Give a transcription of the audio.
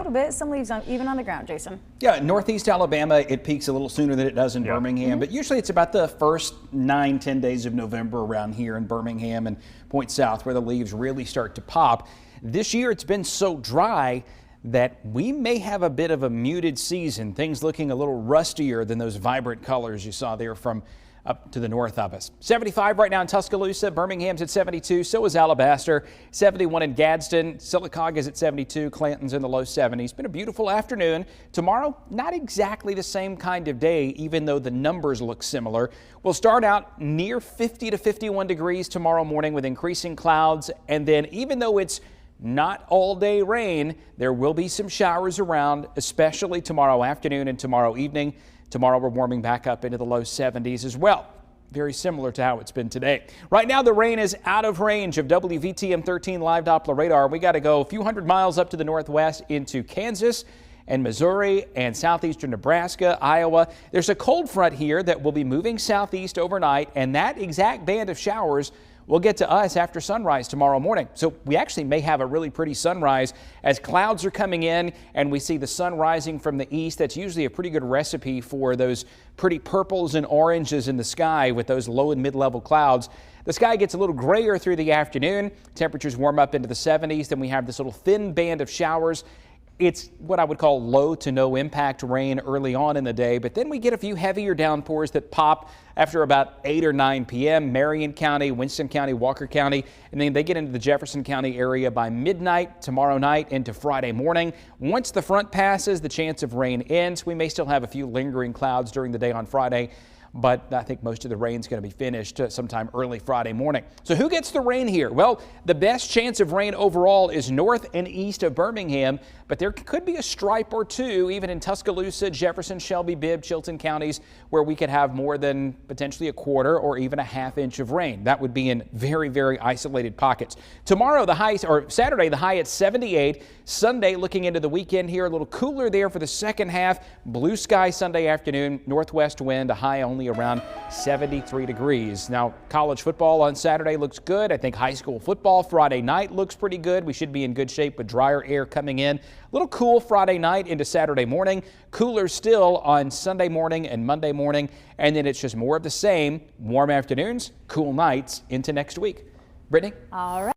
little bit. Some leaves even on the ground, Jason. Yeah, northeast Alabama, it peaks a little sooner than it does in Birmingham, but usually it's about the first 9-10 days of November around here in Birmingham and Point South where the leaves really start to pop. This year it's been so dry that we may have a bit of a muted season, things looking a little rustier than those vibrant colors you saw there from up to the north of us. 75 right now in Tuscaloosa. Birmingham's at 72. So is Alabaster. 71 in Gadsden. Sylacauga is at 72. Clanton's in the low 70s. Been a beautiful afternoon. Tomorrow, not exactly the same kind of day, even though the numbers look similar. We'll start out near 50 to 51 degrees tomorrow morning with increasing clouds. And then even though it's not all day rain, there will be some showers around, especially tomorrow afternoon and tomorrow evening. Tomorrow we're warming back up into the low 70s as well. Very similar to how it's been today. Right now the rain is out of range of WVTM 13 live Doppler radar. We got to go a few hundred miles up to the northwest into Kansas and Missouri and southeastern Nebraska, Iowa. There's a cold front here that will be moving southeast overnight, and that exact band of showers will get to us after sunrise tomorrow morning. So we actually may have a really pretty sunrise as clouds are coming in and we see the sun rising from the east. That's usually a pretty good recipe for those pretty purples and oranges in the sky with those low and mid-level clouds. The sky gets a little grayer through the afternoon. Temperatures warm up into the 70s. Then we have this little thin band of showers. It's what I would call low to no impact rain early on in the day, but then we get a few heavier downpours that pop after about 8 or 9 p.m. Marion County, Winston County, Walker County, and then they get into the Jefferson County area by midnight tomorrow night into Friday morning. Once the front passes, the chance of rain ends. We may still have a few lingering clouds during the day on Friday, but I think most of the rain's going to be finished sometime early Friday morning. So who gets the rain here? Well, the best chance of rain overall is north and east of Birmingham, but there could be a stripe or two even in Tuscaloosa, Jefferson, Shelby, Bibb, Chilton counties where we could have more than potentially a quarter or even a half inch of rain. That would be in very, very isolated pockets. Tomorrow, the high, or Saturday, the high at 78. Sunday, looking into the weekend here, a little cooler there for the second half. Blue sky Sunday afternoon, northwest wind, a high only around 73 degrees. Now, college football on Saturday looks good. I think high school football Friday night looks pretty good. We should be in good shape with drier air coming in. A little cool Friday night into Saturday morning. Cooler still on Sunday morning and Monday morning. And then it's just more of the same. Warm afternoons, cool nights into next week. Brittany? All right.